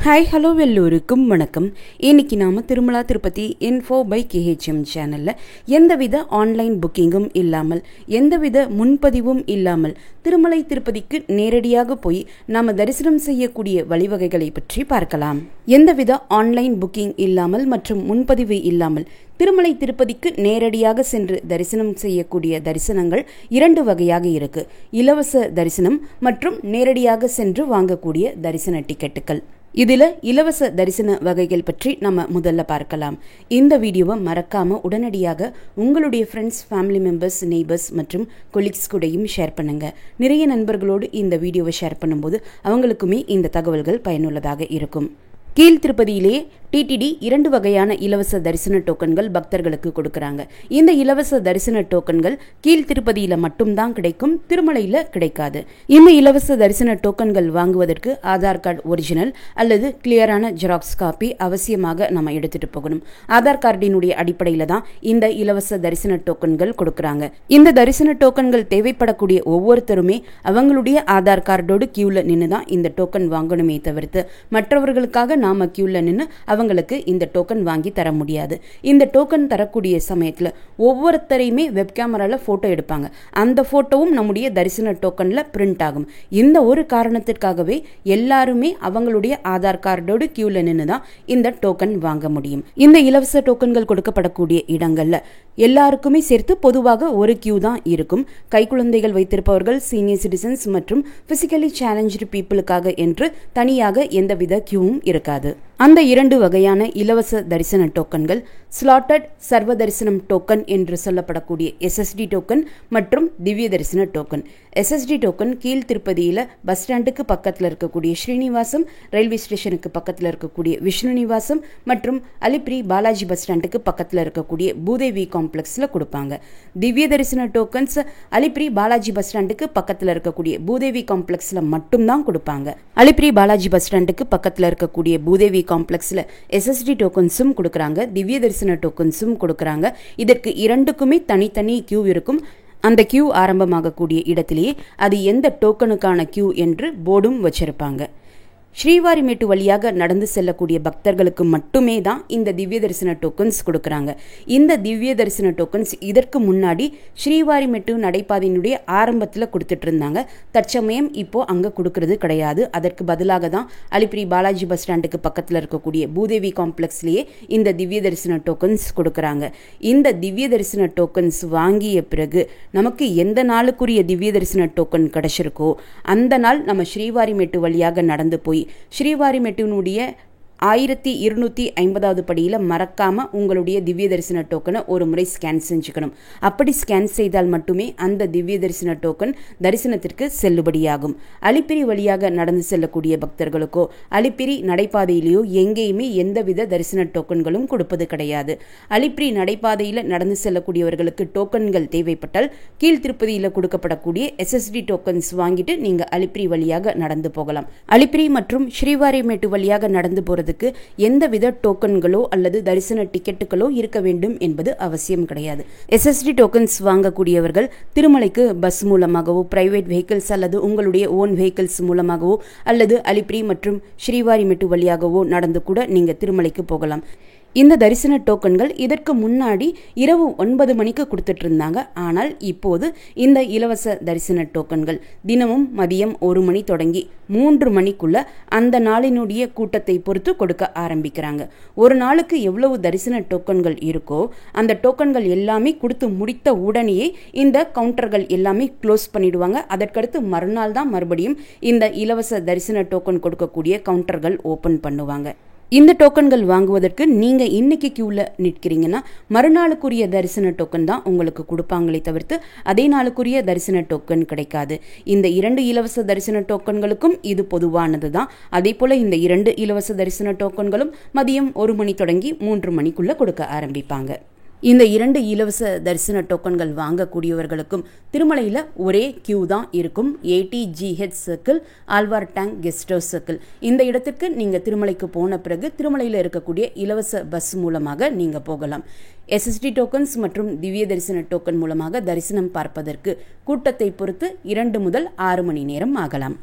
Hi hello எல்லோருக்கும் வணக்கம். இன்னைக்கு நாம Tirumala Tirupati info by KHM சேனல்ல எந்தவித ஆன்லைன் புக்கிங்கும் இல்லாமல் எந்தவித முன்பதிவும் இல்லாமல் திருமலை திருப்பதிக்கு நேரடியாக போய் நாம தரிசனம் செய்யக்கூடிய வழிவகைகளை பற்றி பார்க்கலாம். எந்தவித ஆன்லைன் புக்கிங் இல்லாமல் மற்றும் முன்பதிவு இல்லாமல் திருமலை திருப்பதிக்கு நேரடியாக சென்று தரிசனம் செய்யக்கூடிய தரிசனங்கள் இரண்டு வகையாக இருக்கு. இலவச தரிசனம் மற்றும் நேரடியாக சென்று வாங்கக்கூடிய தரிசன டிக்கெட்டுகள். இதுல இலவச தரிசன வகைகள் பற்றி நம்ம முதல்ல பார்க்கலாம். இந்த வீடியோவை மறக்காம உடனடியாக உங்களுடைய ஃப்ரெண்ட்ஸ், ஃபேமிலி மெம்பர்ஸ், நெய்பர்ஸ் மற்றும் கொலீக்ஸ் கூடயும் ஷேர் பண்ணுங்க. நிறைய நண்பர்களோடு இந்த வீடியோவை ஷேர் பண்ணும்போது அவங்களுக்குமே இந்த தகவல்கள் பயனுள்ளதாக இருக்கும். கீழ் திருப்பதியிலேயே டிடிடி இரண்டு வகையான இலவச தரிசன டோக்கன்கள் பக்தர்களுக்கு கொடுக்கறாங்க. இந்த இலவச தரிசன டோக்கன்கள் கீழ் திருப்பதியில மட்டும்தான் கிடைக்கும், திருமலையில கிடைக்காது. இந்த இலவச தரிசன டோக்கன்கள் வாங்குவதற்கு ஆதார் கார்டு ஒரிஜினல் அல்லது கிளியரான ஜெராக்ஸ் காப்பி அவசியமாக நம்ம எடுத்துட்டு போகணும். ஆதார் கார்டினுடைய அடிப்படையில தான் இந்த இலவச தரிசன டோக்கன்கள் கொடுக்கறாங்க. இந்த தரிசன டோக்கன்கள் தேவைப்படக்கூடிய ஒவ்வொருத்தருமே அவங்களுடைய ஆதார் கார்டோடு கியூல நின்று தான் இந்த டோக்கன் வாங்கணுமே தவிர்த்து மற்றவர்களுக்காக நாம கியூல நின்று அவங்களுக்கு இந்த டோக்கன் வாங்கி தர முடியாது. இந்த டோக்கன் தரக்கூடிய சமயத்துல ஒவ்வொருத்தரையுமே வெப் கேமரால போட்டோ எடுப்பாங்க. அந்த போட்டோவும் நம்முடைய தரிசன டோக்கன்ல பிரிண்ட் ஆகும். இந்த ஒரு காரணத்திற்காகவே எல்லாருமே அவங்களுடைய ஆதார் கார்டோடு கியூல நின்று தான் இந்த டோக்கன் வாங்க முடியும். இந்த இலவச டோக்கன்கள் கொடுக்கப்படக்கூடிய இடங்கள்ல எல்லாருக்குமே சேர்த்து பொதுவாக ஒரு கியூ தான் இருக்கும். கைக்குழந்தைகள் வைத்திருப்பவர்கள், சீனியர் சிட்டிசன்ஸ் மற்றும் பிசிக்கலி சேலஞ்சு பீப்புளுக்காக என்று தனியாக எந்தவித கியூவும் இருக்காது. அந்த இரண்டு வகையான இலவச தரிசன டோக்கன்கள் ஸ்லாட்டட் சர்வ தரிசனம் டோக்கன் என்று சொல்லப்படக்கூடிய SSD டோக்கன் மற்றும் திவ்ய தரிசன டோக்கன். SSD டோக்கன் கீழ் திருப்பதியில பஸ் ஸ்டாண்டுக்கு பக்கத்தில் இருக்கக்கூடிய ஸ்ரீனிவாசம், ரயில்வே ஸ்டேஷனுக்கு பக்கத்தில் இருக்கக்கூடிய விஷ்ணு நிவாசம் மற்றும் அலிப்ரி பாலாஜி பஸ் ஸ்டாண்டுக்கு பக்கத்தில் இருக்கக்கூடிய பூதேவி காம்ப்ளெக்ஸ்ல கொடுப்பாங்க. திவ்ய தரிசன டோக்கன்ஸ் அலிப்ரி பாலாஜி பஸ் ஸ்டாண்டுக்கு பக்கத்தில் இருக்கக்கூடிய பூதேவி காம்ப்ளெக்ஸ்ல மட்டும்தான் கொடுப்பாங்க. அலிப்ரி பாலாஜி பஸ் ஸ்டாண்டுக்கு பக்கத்தில் இருக்கக்கூடிய பூதேவி காம்ப்ளெக்ஸ்ல SSD டோக்கன்ஸும் கொடுக்கறாங்க, திவ்ய தரிசன டோக்கன்ஸும் கொடுக்கறாங்க. இதற்கு இரண்டுக்குமே தனித்தனி கியூ இருக்கும். அந்த கியூ ஆரம்பமாகக்கூடிய இடத்திலேயே அது எந்த டோக்கனுக்கான கியூ என்று போர்டும் வச்சிருப்பாங்க. ஸ்ரீவாரிமேட்டு வழியாக நடந்து செல்லக்கூடிய பக்தர்களுக்கு மட்டுமே தான் இந்த திவ்ய தரிசன டோக்கன்ஸ் கொடுக்கறாங்க. இந்த திவ்ய தரிசன டோக்கன்ஸ் இதற்கு முன்னாடி ஸ்ரீவாரிமேட்டு நடைபாதையினுடைய ஆரம்பத்தில் கொடுத்துட்டு இருந்தாங்க. தற்சமயம் இப்போ அங்க கொடுக்கறது கிடையாது. அதற்கு பதிலாக தான் அலிப்ரி பாலாஜி பஸ் ஸ்டாண்டுக்கு பக்கத்தில் இருக்கக்கூடிய பூதேவி காம்ப்ளெக்ஸ்லேயே இந்த திவ்ய தரிசன டோக்கன்ஸ் கொடுக்கறாங்க. இந்த திவ்ய தரிசன டோக்கன்ஸ் வாங்கிய பிறகு நமக்கு எந்த நாளுக்குரிய திவ்ய தரிசன டோக்கன் கிடைச்சிருக்கோ அந்த நாள் நம்ம ஸ்ரீவாரிமேட்டு வழியாக நடந்து போய் ஸ்ரீவாரிமேட்டினுடைய 1250வது படியில மறக்காம உங்களுடைய திவ்ய தரிசன டோக்கனை ஒரு முறை ஸ்கேன் செஞ்சுக்கணும். அப்படி ஸ்கேன் செய்தால் மட்டுமே அந்த திவ்ய தரிசன டோக்கன் தரிசனத்திற்கு செல்லுபடியாகும். அலிப்பிரி வழியாக நடந்து செல்லக்கூடிய பக்தர்களுக்கோ அலிப்பிரி நடைபாதையிலேயோ எங்கேயுமே எந்தவித தரிசன டோக்கன்களும் கொடுப்பது கிடையாது. அலிப்பிரி நடைபாதையில நடந்து செல்லக்கூடியவர்களுக்கு டோக்கன்கள் தேவைப்பட்டால் கீழ் திருப்பதியில கொடுக்கப்படக்கூடிய SSD டோக்கன்ஸ் வாங்கிட்டு நீங்க அலிப்பிரி வழியாக நடந்து போகலாம். அலிப்பிரி மற்றும் ஸ்ரீவாரிமேட்டு வழியாக நடந்து போறது எந்தவித டோக்கன்களோ அல்லது தரிசன டிக்கெட்டுகளோ இருக்க வேண்டும் என்பது அவசியம் கிடையாது. SSD டோக்கன்ஸ் வாங்கக்கூடியவர்கள் திருமலைக்கு பஸ் மூலமாகவோ, பிரைவேட் வெஹிக்கிள்ஸ் அல்லது உங்களுடைய ஓன் வெஹிக்கிள்ஸ் மூலமாகவோ அல்லது அலிப்ரி மற்றும் ஸ்ரீவாரிமேட்டு வழியாகவோ நடந்து கூட நீங்க திருமலைக்கு போகலாம். இந்த தரிசன டோக்கன்கள் இதற்கு முன்னாடி இரவு 9 மணிக்கு கொடுத்துட்டு இருந்தாங்க. ஆனால் இப்போது இந்த இலவச தரிசன டோக்கன்கள் தினமும் மதியம் 1 மணி தொடங்கி 3 மணிக்குள்ள அந்த நாளினுடைய கூட்டத்தை பொறுத்து கொடுக்க ஆரம்பிக்கிறாங்க. ஒரு நாளுக்கு எவ்வளவு தரிசன டோக்கன்கள் இருக்கோ அந்த டோக்கன்கள் எல்லாமே கொடுத்து முடித்த உடனேயே இந்த கவுண்டர்கள் எல்லாமே க்ளோஸ் பண்ணிடுவாங்க. அதற்கடுத்து மறுநாள் தான் மறுபடியும் இந்த இலவச தரிசன டோக்கன் கொடுக்கக்கூடிய கவுண்டர்கள் ஓபன் பண்ணுவாங்க. இந்த டோக்கன்கள் வாங்குவதற்கு நீங்க இன்னைக்கு கியூல நிற்கிறீங்கன்னா மறுநாளுக்குரிய தரிசன டோக்கன் தான் உங்களுக்கு கொடுப்பாங்களே தவிர்த்து அதே நாளுக்குரிய தரிசன டோக்கன் கிடைக்காது. இந்த இரண்டு இலவச தரிசன டோக்கன்களுக்கும் இது பொதுவானது தான். அதே போல இந்த இரண்டு இலவச தரிசன டோக்கன்களும் மதியம் 1 மணி தொடங்கி 3 மணிக்குள்ள கொடுக்க ஆரம்பிப்பாங்க. இந்த இரண்டு இலவச தரிசன டோக்கன்கள் வாங்கக்கூடியவர்களுக்கும் திருமலையில் ஒரே கியூ தான் இருக்கும். ATGH circle, Alwar tank guest house circle. இந்த இடத்துக்கு நீங்கள் திருமலைக்கு போன பிறகு திருமலையில் இருக்கக்கூடிய இலவச பஸ் மூலமாக நீங்கள் போகலாம். SSD டோக்கன்ஸ் மற்றும் திவ்ய தரிசன டோக்கன் மூலமாக தரிசனம் பார்ப்பதற்கு கூட்டத்தை பொறுத்து 2 முதல் 6 மணி நேரம் ஆகலாம்.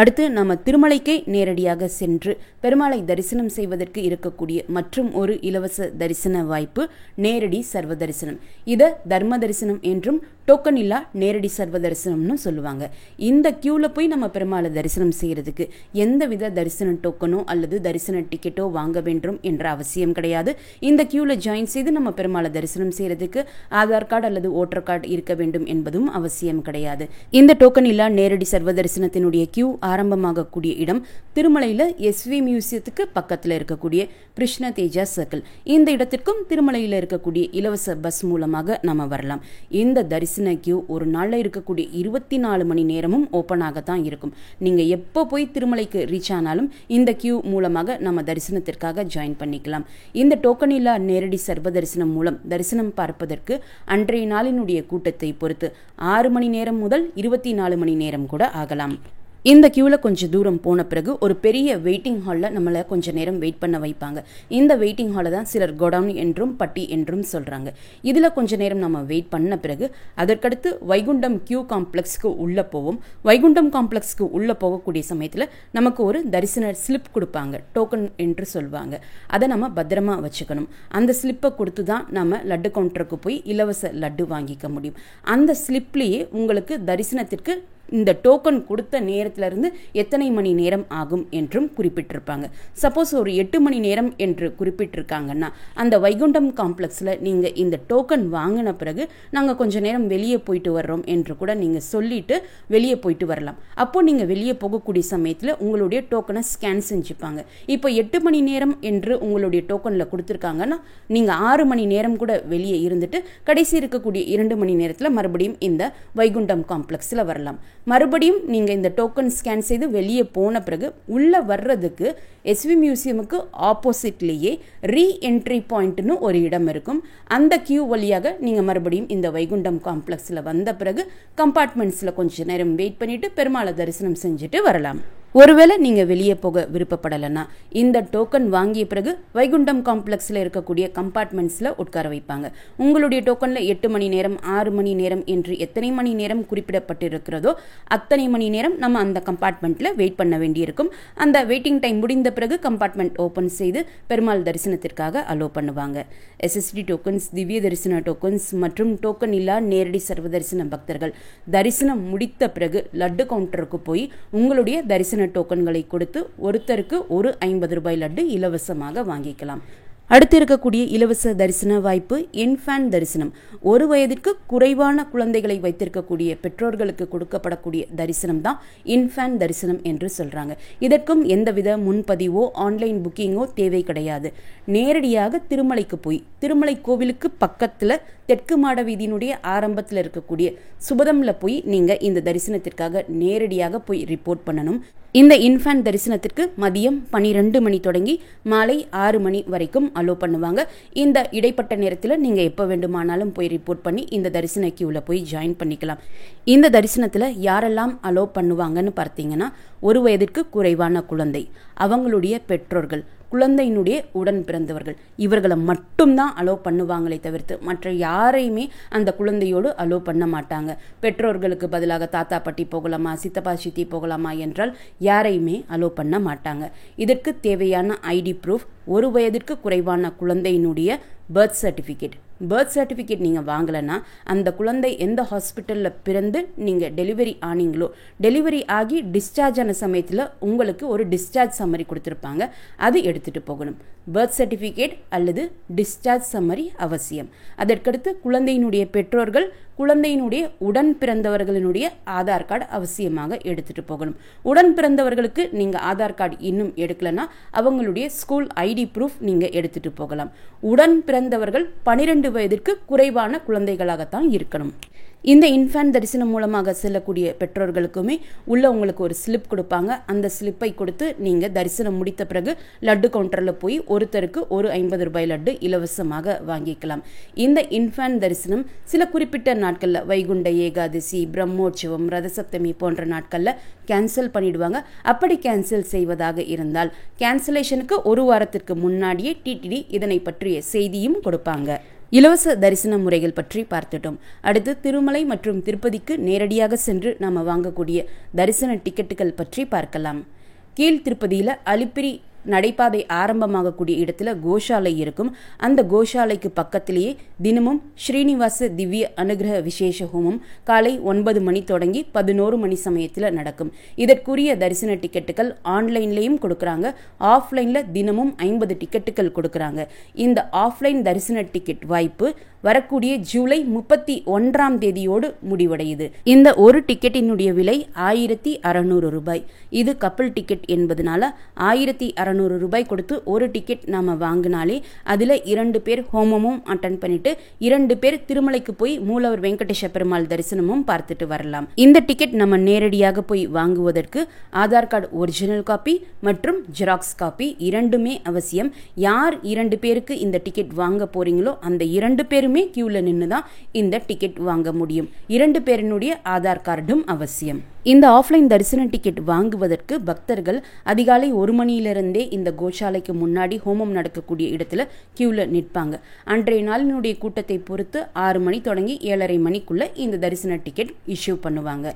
அடுத்து நம்ம திருமலைக்கே நேரடியாக சென்று பெருமாளை தரிசனம் செய்வதற்கு இருக்கக்கூடிய மற்றும் ஒரு இலவச தரிசன வாய்ப்பு நேரடி சர்வ தரிசனம். இதை தர்ம தரிசனம் என்றும் டோக்கன் இல்லா நேரடி சர்வ தரிசனம்னு சொல்லுவாங்க. இந்த கியூவில் போய் நம்ம பெருமாளை தரிசனம் செய்யறதுக்கு எந்தவித தரிசன டோக்கனோ அல்லது தரிசன டிக்கெட்டோ வாங்க வேண்டும் என்ற அவசியம் கிடையாது. இந்த கியூவில் ஜாயின் செய்து நம்ம பெருமாளை தரிசனம் செய்யறதுக்கு ஆதார் கார்டு அல்லது ஓட்டர் கார்டு இருக்க வேண்டும் என்பதும் அவசியம் கிடையாது. இந்த டோக்கன் இல்லா நேரடி சர்வ தரிசனத்தினுடைய கியூ ஆரம்பமாகக்கூடிய இடம் திருமலையில் எஸ்வி மியூசியத்துக்கு பக்கத்தில் இருக்கக்கூடிய கிருஷ்ண தேஜா சர்க்கிள். இந்த இடத்திற்கும் திருமலையில் இருக்கக்கூடிய இலவச பஸ் மூலமாக நம்ம வரலாம். இந்த தரிசன கியூ ஒரு நாளில் இருக்கக்கூடிய 24 மணி நேரமும் ஓப்பனாகத்தான் இருக்கும். நீங்கள் எப்போ போய் திருமலைக்கு ரீச் ஆனாலும் இந்த கியூ மூலமாக நம்ம தரிசனத்திற்காக ஜாயின் பண்ணிக்கலாம். இந்த டோக்கன் இல்லா நேரடி சர்வ தரிசனம் மூலம் தரிசனம் பார்ப்பதற்கு அன்றைய நாளினுடைய கூட்டத்தை பொறுத்து 6 மணி நேரம் முதல் 24 மணி நேரம் கூட ஆகலாம். இந்த கியூவில் கொஞ்சம் தூரம் போன பிறகு ஒரு பெரிய வெயிட்டிங் ஹாலில் நம்மளை கொஞ்சம் நேரம் வெயிட் பண்ண வைப்பாங்க. இந்த வெயிட்டிங் ஹாலை தான் சிலர் கோடவுன் என்றும் பட்டி என்றும் சொல்கிறாங்க. இதில் கொஞ்சம் நேரம் நம்ம வெயிட் பண்ண பிறகு அதற்கடுத்து வைகுண்டம் கியூ காம்ப்ளெக்ஸ்க்கு உள்ளே போவோம். வைகுண்டம் காம்ப்ளெக்ஸ்க்கு உள்ளே போகக்கூடிய சமயத்தில் நமக்கு ஒரு தரிசன ஸ்லிப் கொடுப்பாங்க, டோக்கன் என்று சொல்லுவாங்க. அதை நம்ம பத்திரமா வச்சுக்கணும். அந்த ஸ்லிப்பை கொடுத்து தான் நம்ம லட்டு கவுண்டருக்கு போய் இலவச லட்டு வாங்கிக்க முடியும். அந்த ஸ்லிப்லேயே உங்களுக்கு தரிசனத்திற்கு இந்த டோக்கன் கொடுத்த நேரத்திலிருந்து எத்தனை மணி நேரம் ஆகும் என்றும் குறிப்பிட்டிருப்பாங்க. சப்போஸ் ஒரு 8 மணி நேரம் என்று குறிப்பிட்டிருக்காங்கன்னா அந்த வைகுண்டம் காம்ப்ளெக்ஸில் நீங்கள் இந்த டோக்கன் வாங்கின பிறகு நாங்கள் கொஞ்சம் நேரம் வெளியே போயிட்டு வர்றோம் என்று கூட நீங்கள் சொல்லிட்டு வெளியே போயிட்டு வரலாம். அப்போ நீங்கள் வெளியே போகக்கூடிய சமயத்தில் உங்களுடைய டோக்கனை ஸ்கேன் செஞ்சுப்பாங்க. இப்போ 8 மணி நேரம் என்று உங்களுடைய டோக்கனில் கொடுத்துருக்காங்கன்னா நீங்கள் 6 மணி நேரம் கூட வெளியே இருந்துட்டு கடைசி இருக்கக்கூடிய 2 மணி நேரத்தில் மறுபடியும் இந்த வைகுண்டம் காம்ப்ளெக்ஸில் வரலாம். மறுபடியும் நீங்கள் இந்த டோக்கன் ஸ்கேன் செய்து வெளியே போன பிறகு உள்ளே வர்றதுக்கு எஸ்வி மியூசியமுக்கு ஆப்போசிட்லேயே ரீஎன்ட்ரி பாயிண்ட்னு ஒரு இடம் இருக்கும். அந்த கியூ வழியாக நீங்கள் மறுபடியும் இந்த வைகுண்டம் காம்ப்ளெக்ஸில் வந்த பிறகு கம்பார்ட்மெண்ட்ஸில் கொஞ்சம் நேரம் வெயிட் பண்ணிவிட்டு பெருமாளை தரிசனம் செஞ்சுட்டு வரலாம். ஒருவேளை நீங்கள் வெளியே போக விருப்பப்படலைன்னா இந்த டோக்கன் வாங்கிய பிறகு வைகுண்டம் காம்ப்ளெக்ஸில் இருக்கக்கூடிய கம்பார்ட்மெண்ட்ஸில் உட்கார வைப்பாங்க. உங்களுடைய டோக்கனில் 8 மணி நேரம் 6 மணி நேரம் என்று எத்தனை மணி நேரம் குறிப்பிடப்பட்டிருக்கிறதோ அத்தனை மணி நேரம் நம்ம அந்த கம்பார்ட்மெண்ட்டில் வெயிட் பண்ண வேண்டியிருக்கும். அந்த வெயிட்டிங் டைம் முடிந்த பிறகு கம்பார்ட்மெண்ட் ஓப்பன் செய்து பெருமாள் தரிசனத்திற்காக அலோ பண்ணுவாங்க. எஸ்எஸ்டி டோக்கன்ஸ், திவ்ய தரிசன டோக்கன்ஸ் மற்றும் டோக்கன் இல்லா நேரடி சர்வ தரிசன பக்தர்கள் தரிசனம் முடித்த பிறகு லட்டு கவுண்டருக்கு போய் உங்களுடைய தரிசன டோக்கன்களை கொடுத்து ஒருத்தருக்கு ஒரு 50 ரூபாய் லட்டு இலவசமாக வாங்கிக்கலாம். அடுத்து இருக்கக்கூடிய இலவச தரிசன வாய்ப்பு இன்ஃபேன்ட் தரிசனம். 1 வயதிற்கு குறைவான குழந்தைகளை வைத்திருக்கக்கூடிய பெற்றோர்களுக்கு கொடுக்கப்படக்கூடிய தரிசனம் தான் இன்ஃபேன்ட் தரிசனம் என்று சொல்றாங்க. இதற்கும் எந்தவித முன்பதிவோ ஆன்லைன் புக்கிங்கோ தேவை கிடையாது. நேரடியாக திருமலைக்கு போய் திருமலை கோவிலுக்கு பக்கத்தில் தெற்கு மாட வீதியினுடைய ஆரம்பத்தில் இருக்கக்கூடிய சுபதம்ல போய் நீங்க இந்த தரிசனத்திற்காக நேரடியாக போய் ரிப்போர்ட் பண்ணணும். இந்த இன்ஃபேன்ட் தரிசனத்திற்கு மதியம் 12 மணி தொடங்கி மாலை 6 மணி வரைக்கும் அலோ பண்ணுவாங்க. இந்த இடைப்பட்ட நேரத்தில் நீங்கள் எப்போ வேண்டுமானாலும் போய் ரிப்போர்ட் பண்ணி இந்த தரிசன கியூவில் போய் ஜாயின் பண்ணிக்கலாம். இந்த தரிசனத்தில் யாரெல்லாம் அலோ பண்ணுவாங்கன்னு பார்த்தீங்கன்னா 1 வயதிற்கு குறைவான குழந்தை, அவங்களுடைய பெற்றோர்கள், குழந்தையினுடைய உடன் பிறந்தவர்கள், இவர்களை மட்டும்தான் அலோ பண்ணுவாங்களே தவிர்த்து மற்ற யாரையுமே அந்த குழந்தையோடு அலோ பண்ண மாட்டாங்க. பெற்றோர்களுக்கு பதிலாக தாத்தா பாட்டி போகலாமா, சித்தப்பா சித்தி போகலாமா என்றால் யாரையுமே அலோ பண்ண மாட்டாங்க. இதற்கு தேவையான ஐடி ப்ரூஃப் 1 வயதிற்கு குறைவான குழந்தையினுடைய பர்த் சர்டிஃபிகேட் நீங்கள் வாங்கலைன்னா அந்த குழந்தை எந்த ஹாஸ்பிட்டலில் பிறந்து நீங்கள் டெலிவரி ஆனீங்களோ டெலிவரி ஆகி டிஸ்சார்ஜ் ஆன சமயத்தில் உங்களுக்கு ஒரு டிஸ்சார்ஜ் சம்மரி கொடுத்துருப்பாங்க, அது எடுத்துகிட்டு போகணும். பர்த் சர்டிஃபிகேட் அல்லது டிஸ்சார்ஜ் சம்மரி அவசியம். அதற்கடுத்து குழந்தையினுடைய பெற்றோர்கள், குழந்தையினுடைய உடன் பிறந்தவர்களினுடைய ஆதார் கார்டு அவசியமாக எடுத்துகிட்டு போகணும். உடன் பிறந்தவர்களுக்கு நீங்கள் ஆதார் கார்டு இன்னும் எடுக்கலைன்னா அவங்களுடைய ஸ்கூல் ஐடி ப்ரூஃப் நீங்கள் எடுத்துகிட்டு போகலாம். உடன் பிறந்தவர்கள் 12 வயதிற்கு குறைவான குழந்தைகளாகத்தான் இருக்கணும். இந்த இன்ஃபேன்ட் தரிசனம் மூலமாக செல்லக்கூடிய பெற்றோர்களுக்குமே உள்ள உங்களுக்கு ஒரு ஸ்லிப் கொடுப்பாங்க. அந்த ஸ்லிப்பை கொடுத்து நீங்கள் தரிசனம் முடித்த பிறகு லட்டு கவுண்டரில் போய் ஒருத்தருக்கு ஒரு 50 ரூபாய் லட்டு இலவசமாக வாங்கிக்கலாம். இந்த இன்ஃபேன்ட் தரிசனம் சில குறிப்பிட்ட நாட்களில் வைகுண்ட ஏகாதசி, பிரம்மோற்சவம், ரதசப்தமி போன்ற நாட்களில் கேன்சல் பண்ணிடுவாங்க. அப்படி கேன்சல் செய்வதாக இருந்தால் கேன்சலேஷனுக்கு 1 வாரத்திற்கு முன்னாடியே டிடிடி இதனை பற்றிய செய்தியும் கொடுப்பாங்க. இலவச தரிசன முறைகள் பற்றி பார்த்துட்டோம். அடுத்து திருமலை மற்றும் திருப்பதிக்கு நேரடியாக சென்று நாம் வாங்கக்கூடிய தரிசன டிக்கெட்டுகள் பற்றி பார்க்கலாம். கீழ் திருப்பதியில் அலிப்பிரி நடைபாதை ஆரம்பமாகக்கூடிய இடத்துல கோஷாலை இருக்கும். அந்த கோஷாலைக்கு பக்கத்திலேயே தினமும் ஸ்ரீனிவாச திவ்ய அனுகிரக விசேஷ ஹோமம் காலை 9 மணி தொடங்கி 11 மணி சமயத்தில் நடக்கும். இதற்குரிய தரிசன டிக்கெட்டுகள் ஆன்லைன்லேயும் கொடுக்குறாங்க, ஆஃப்லைனில் தினமும் 50 டிக்கெட்டுகள் கொடுக்குறாங்க. இந்த ஆஃப்லைன் தரிசன டிக்கெட் வாய்ப்பு வரக்கூடிய ஜூலை 31ஆம் தேதியோடு முடிவடையுது. இந்த ஒரு டிக்கெட்டினுடைய விலை 1600 ரூபாய். இது கப்பல் டிக்கெட் என்பதனால 1600 ரூபாய் கொடுத்து ஒரு டிக்கெட் நாம வாங்கினாலே அதில் 2 பேர் ஹோமமும் அட்டன் பண்ணிட்டு 2 பேர் திருமலைக்கு போய் மூலவர் வெங்கடேஷ பெருமாள் தரிசனமும் பார்த்துட்டு வரலாம். இந்த டிக்கெட் நம்ம நேரடியாக போய் வாங்குவதற்கு ஆதார் கார்டு ஒரிஜினல் காப்பி மற்றும் ஜெராக்ஸ் காப்பி இரண்டுமே அவசியம். யார் 2 பேருக்கு இந்த டிக்கெட் வாங்க போறீங்களோ அந்த 2 பேருமே கியூல நின்று தான் இந்த டிக்கெட் வாங்க முடியும். 2 பேரினுடைய ஆதார் கார்டும் அவசியம். இந்த ஆஃப்லைன் தரிசன டிக்கெட் வாங்குவதற்கு பக்தர்கள் அதிகாலை 1 மணியிலிருந்தே இந்த கோஷாலைக்கு முன்னாடி ஹோமம் நடக்கக்கூடிய இடத்துல கியூல நிற்பாங்க. அன்றைய நாளினுடைய கூட்டத்தை பொறுத்து 6 மணி தொடங்கி 7:30 மணிக்குள்ள இந்த தரிசன டிக்கெட் இஷ்யூ பண்ணுவாங்க.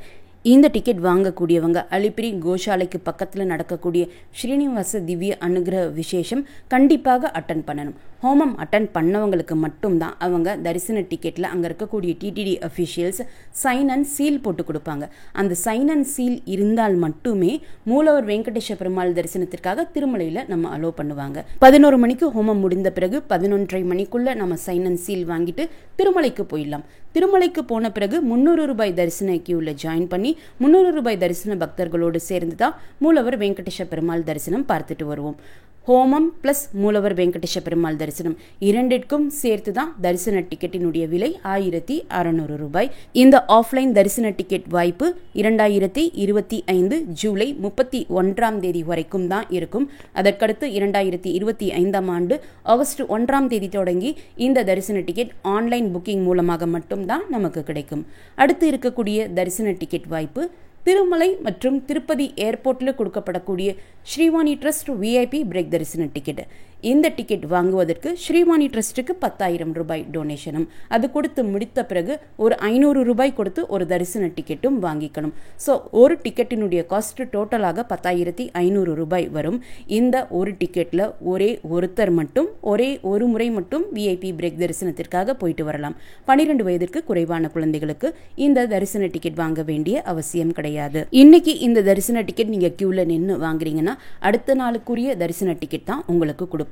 இந்த டிக்கெட் வாங்கக்கூடியவங்க அலிப்பிரி கோஷாலைக்கு பக்கத்தில் நடக்கக்கூடிய ஸ்ரீனிவாச திவ்ய அனுகிரக விசேஷம் கண்டிப்பாக அட்டன் பண்ணணும். ஹோமம் அட்டன் பண்ணவங்களுக்கு மட்டும்தான் அவங்க தரிசன டிக்கெட்டில் அங்கே இருக்கக்கூடிய TTD officials sign and seal போட்டு கொடுப்பாங்க. அந்த சைன் அண்ட் சீல் இருந்தால் மட்டுமே மூலவர் வெங்கடேஷ பெருமாள் தரிசனத்திற்காக திருமலையில் நம்ம அலோ பண்ணுவாங்க. 11 மணிக்கு ஹோமம் முடிந்த பிறகு 11:30 மணிக்குள்ள நம்ம சைன் அண்ட் சீல் வாங்கிட்டு திருமலைக்கு போயிடலாம். திருமலைக்கு போன பிறகு 300 ரூபாய் தரிசன கியூவில் ஜாயின் பண்ணி 300 ரூபாய் தரிசன பக்தர்களோடு சேர்ந்து தான் மூலவர் வெங்கடேஷ பெருமாள் தரிசனம் பார்த்துட்டு வருவோம். ஹோமம் பிளஸ் மூலவர் வெங்கடேஷ பெருமாள் தரிசனம் இரண்டிற்கும் சேர்த்து தான் தரிசன டிக்கெட்டினுடைய விலை 1600 ரூபாய். இந்த ஆஃப்லைன் தரிசன டிக்கெட் வாய்ப்பு 2025 ஜூலை 31ஆம் தேதி வரைக்கும் தான் இருக்கும். அதற்கடுத்து 2025ஆம் ஆண்டு ஆகஸ்ட் 1ஆம் தேதி தொடங்கி இந்த தரிசன டிக்கெட் ஆன்லைன் புக்கிங் மூலமாக மட்டும்தான் நமக்கு கிடைக்கும். அடுத்து இருக்கக்கூடிய தரிசன டிக்கெட் வாய்ப்பு திருமலை மற்றும் திருப்பதி ஏர்போர்ட்டில் கொடுக்கப்படக்கூடிய ஸ்ரீவாணி ட்ரஸ்ட் விஐபி பிரேக் தரிசன டிக்கெட். இந்த டிக்கெட் வாங்குவதற்கு ஸ்ரீவாணி ட்ரஸ்ட்டுக்கு 10,000 ரூபாய் டொனேஷனும், அது கொடுத்து முடித்த பிறகு ஒரு 500 ரூபாய் கொடுத்து ஒரு தரிசன டிக்கெட்டும் வாங்கிக்கணும். ஸோ ஒரு டிக்கெட்டினுடைய காஸ்ட் டோட்டலாக 10,500 ரூபாய் வரும். இந்த ஒரு டிக்கெட்டில் ஒரே ஒருத்தர் மட்டும் ஒரே ஒரு முறை மட்டும் விஐபி பிரேக் தரிசனத்திற்காக போயிட்டு வரலாம். 12 வயதிற்கு குறைவான குழந்தைகளுக்கு இந்த தரிசன டிக்கெட் வாங்க வேண்டிய அவசியம் கிடையாது. இன்னைக்கு இந்த தரிசன டிக்கெட் நீங்க கியூல நின்று வாங்குறீங்கன்னா அடுத்த நாளுக்குரிய தரிசன டிக்கெட் தான் உங்களுக்கு கொடுப்பாங்க.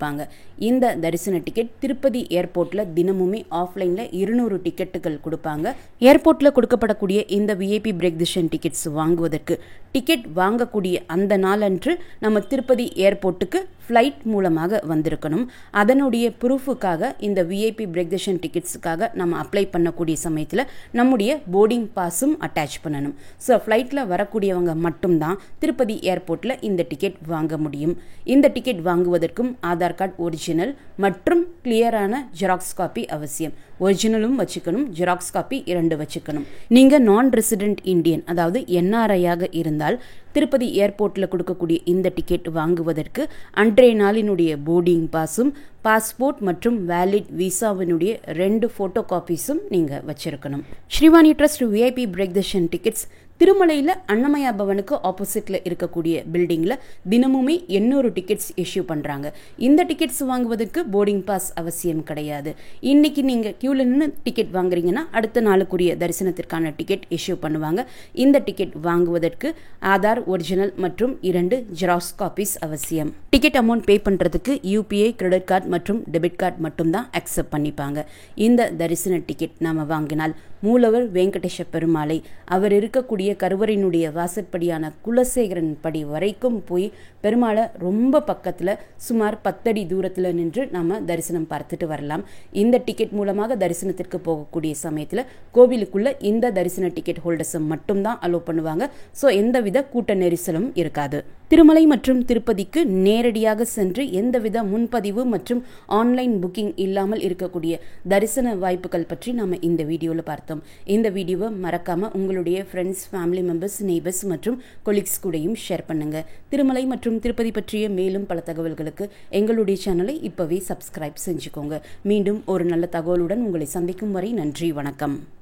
இந்த தரிசன டிக்கெட் திருப்பதி ஏர்போர்ட்ல தினமுமே ஆஃப்லைன்ல 200 டிக்கெட்டுகள் கொடுப்பாங்க. ஏர்போர்ட்ல கொடுக்கப்படக்கூடிய இந்த விஐபி பிரேக் தரிசன டிக்கெட்ஸ் வாங்குவதற்கு டிக்கெட் வாங்கக்கூடிய அந்த நாளன்று நம்ம திருப்பதி ஏர்போர்ட்டுக்கு ஃப்ளைட் மூலமாக வந்திருக்கணும். அதனுடைய ப்ரூஃபுக்காக இந்த விஐபி பிரேக் தரிசன டிக்கெட்ஸுக்காக நம்ம அப்ளை பண்ணக்கூடிய சமயத்தில் நம்முடைய போர்டிங் பாஸும் அட்டாச் பண்ணணும். ஸோ ஃப்ளைட்டில் வரக்கூடியவங்க மட்டும்தான் திருப்பதி ஏர்போர்ட்டில் இந்த டிக்கெட் வாங்க முடியும். இந்த டிக்கெட் வாங்குவதற்கும் ஆதார் கார்டு ஒரிஜினல் மற்றும் கிளியரான ஜெராக்ஸ் காப்பி அவசியம். ஒரிஜினலும் வச்சுக்கணும், ஜெராக்ஸ் காப்பி 2 வச்சுக்கணும். நீங்கள் நான் ரெசிடென்ட் இந்தியன் அதாவது என்ஆர்ஐயாக இருந்தால் திருப்பதி ஏர்போர்ட்டில் கொடுக்கக்கூடிய இந்த டிக்கெட் வாங்குவதற்கு அன்றைய நாளினுடைய போர்டிங் பாஸும் பாஸ்போர்ட் மற்றும் வேலிட் விசாவினுடைய 2 ஃபோட்டோ காப்பீஸும் நீங்கள் வச்சிருக்கணும். ஸ்ரீவாணி ட்ரஸ்ட் விஐபி பிரேக் தரிசன டிக்கெட்ஸ் திருமலையில் அன்னமயா பவனுக்கு ஆப்போசிட்டில் இருக்கக்கூடிய பில்டிங்கில் தினமுமே 800 டிக்கெட்ஸ் இஷ்யூ பண்ணுறாங்க. இந்த டிக்கெட்ஸ் வாங்குவதற்கு போர்டிங் பாஸ் அவசியம் கிடையாது. இன்னைக்கு நீங்கள் கியூவில் நின்று டிக்கெட் வாங்குறீங்கன்னா அடுத்த நாளுக்குரிய தரிசனத்திற்கான டிக்கெட் இஷ்யூ பண்ணுவாங்க. இந்த டிக்கெட் வாங்குவதற்கு ஆதார் ஒரிஜினல் மற்றும் 2 ஜெராக்ஸ் காப்பீஸ் அவசியம். டிக்கெட் அமௌண்ட் பே பண்ணுறதுக்கு யூபிஐ, கிரெடிட் கார்டு மற்றும் டெபிட் கார்டு மட்டும்தான் அக்செப்ட் பண்ணிப்பாங்க. இந்த தரிசன டிக்கெட் நாம் வாங்கினால் மூலவர் வெங்கடேஷ பெருமாளை அவர் இருக்கக்கூடிய கருவறையினுடைய வாசற்படியான குலசேகரன் படி வரைக்கும் போய் பெருமாளை ரொம்ப பக்கத்தில் சுமார் 10 அடி தூரத்தில் நின்று நம்ம தரிசனம் பார்த்துட்டு வரலாம். இந்த டிக்கெட் மூலமாக தரிசனத்திற்கு போகக்கூடிய சமயத்தில் கோவிலுக்குள்ள இந்த தரிசன டிக்கெட் ஹோல்டர்ஸை மட்டும்தான் அலோ பண்ணுவாங்க. ஸோ எந்தவித கூட்ட நெரிசலும் இருக்காது. திருமலை மற்றும் திருப்பதிக்கு நேரடியாக சென்று எந்தவித முன்பதிவு மற்றும் ஆன்லைன் புக்கிங் இல்லாமல் இருக்கக்கூடிய தரிசன வாய்ப்புகள் பற்றி நாம் இந்த வீடியோவில் பார்த்தோம். தெரிஞ்சுக்கலாம். இந்த வீடியோவை மறக்காமல் உங்களுடைய ஃப்ரெண்ட்ஸ், ஃபேமிலி மெம்பர்ஸ், நெய்பர்ஸ் மற்றும் கொலீக்ஸ் கூடயும் ஷேர் பண்ணுங்கள். திருமலை மற்றும் திருப்பதி பற்றிய மேலும் பல தகவல்களுக்கு எங்களுடைய சேனலை இப்போவே சப்ஸ்கிரைப் செஞ்சுக்கோங்க. மீண்டும் ஒரு நல்ல தகவலுடன் உங்களை சந்திக்கும் வரை நன்றி, வணக்கம்.